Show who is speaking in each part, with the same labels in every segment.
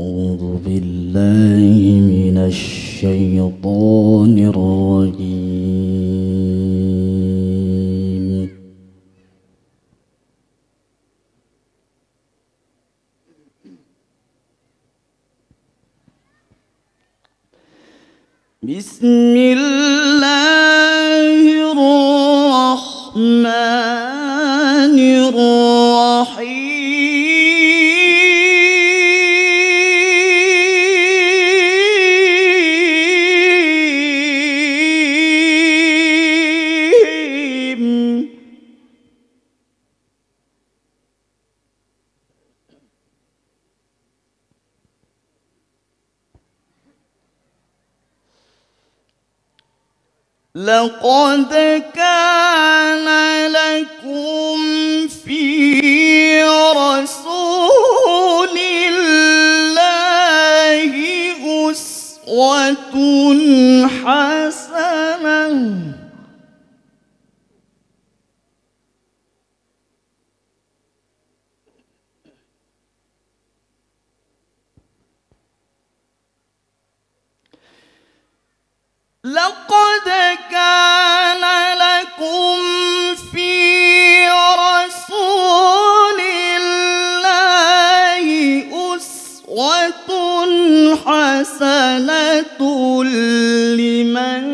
Speaker 1: أعوذ بالله من الشيطان الرجيم. بسم الله الرحمن الرحيم. لقد كان لكم في رسول الله أسوة حسنة لقد كان لكم في رسول الله أسوة حسنة لمن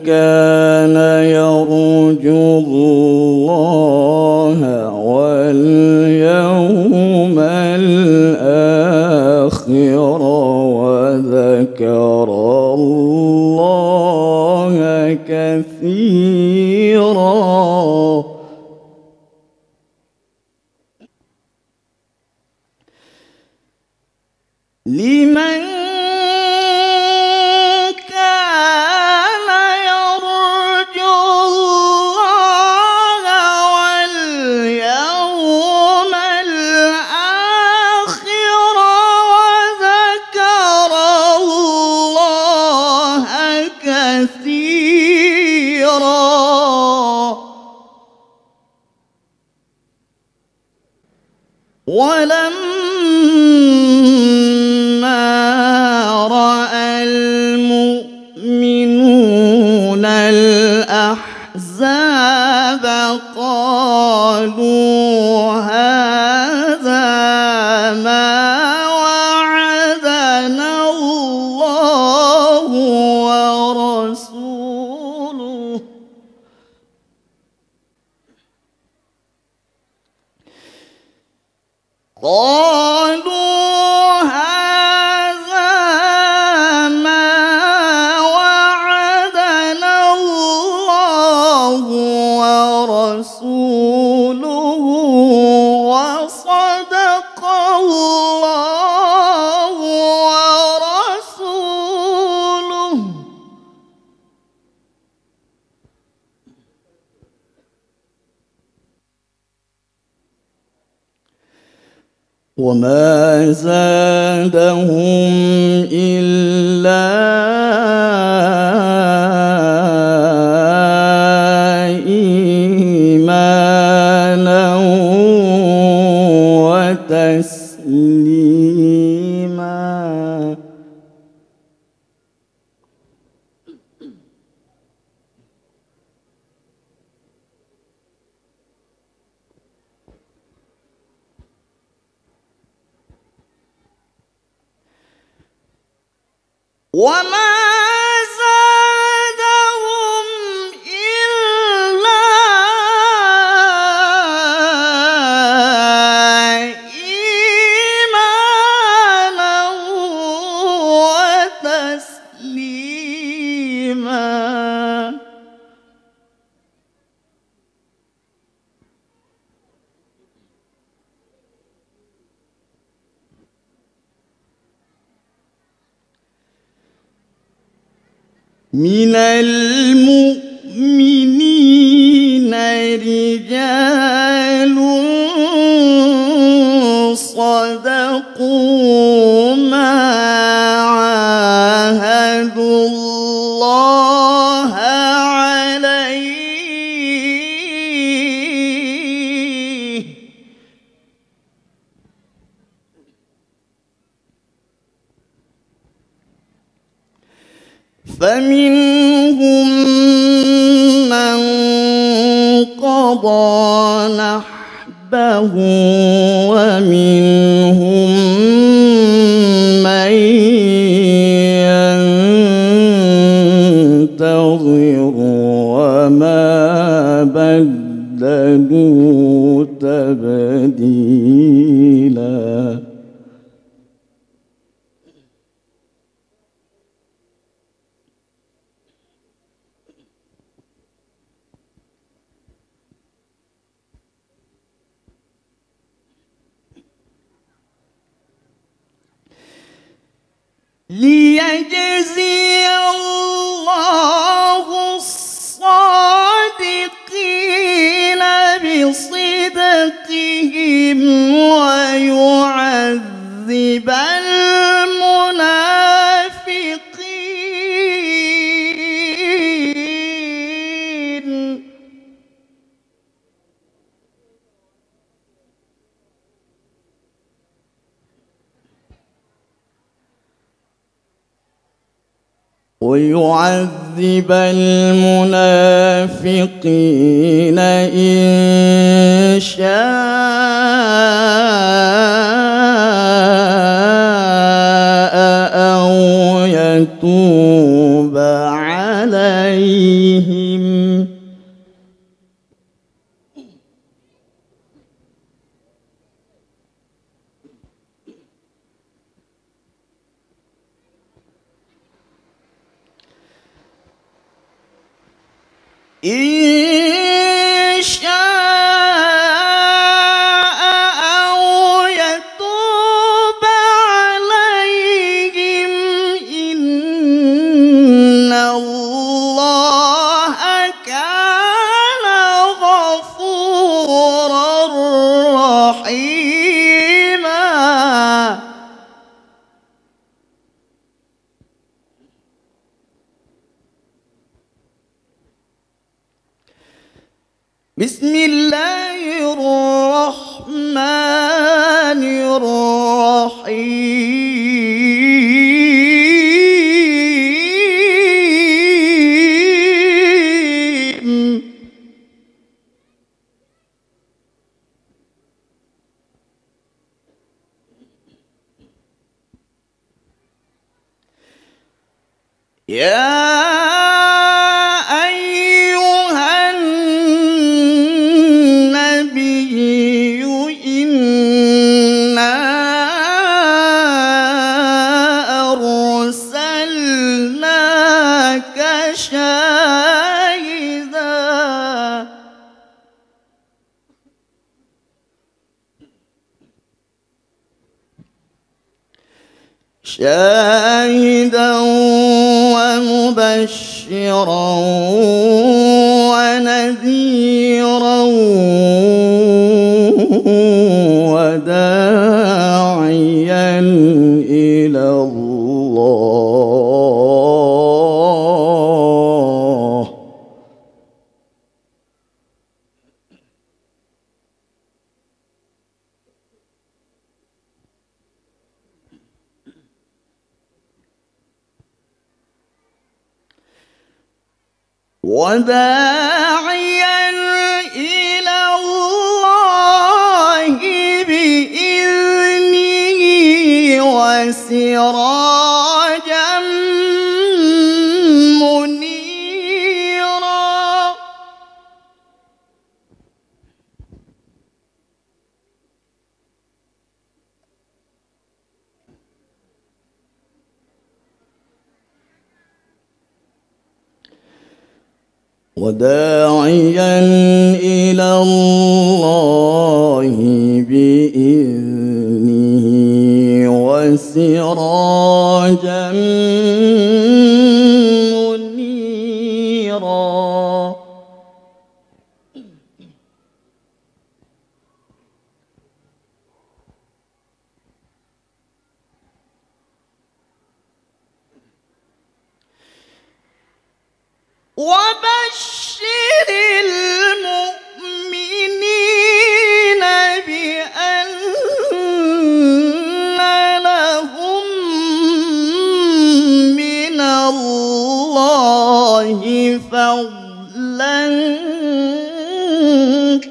Speaker 1: كان يرجو الله واليوم الآخر وذكر الله كثيرا. لمن كان يرجو الله واليوم الآخر وذكر الله كثيرا. ولما رأى المؤمنون الأحزاب قالوا هذا ما وعدنا الله ورسوله قالوا هذا ما وعدنا الله ورسوله وصدق الله ورسوله وما زادهم إلا إيمانا وتسليما. وما زادهم إلا إيمانا وتسليما. من المؤمنين رجال صدقوا ما عاهدوا الله عليه فمنهم من قضى نحبه ومنهم من ينتظر وما بدلوا تبديلا. ليجزي الله الصادقين بصدقهم ويعذب المنافقين. ويعذب المنافقين إن شاء أو يتوب عليهم إن شاء أو يتوب عليهم إن الله كان غفورا رحيما. بسم الله الرحمن الرحيم. يا شاهدا ومبشرا ونذيرا وداعيا إلى الله بإذنه وسراجا منيرا. وداعيا إلى الله بإذنه وسراجا منيرا. وبشر المؤمنين بأن لهم من الله فضلا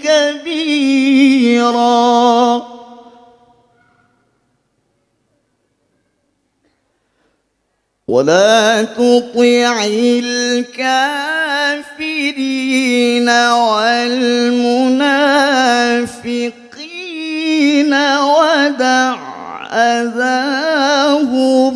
Speaker 1: كبيرا ولا تطع الكافرين والمنافقين ودع أذاهم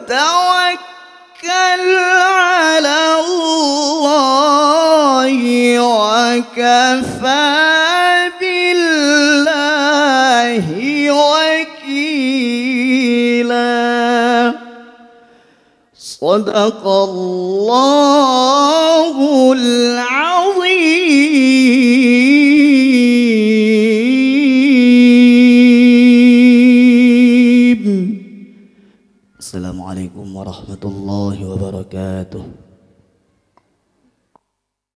Speaker 1: وتوكل على الله وكفى بالله وكيلا صدق الله العظيم. السلام عليكم ورحمة الله وبركاته.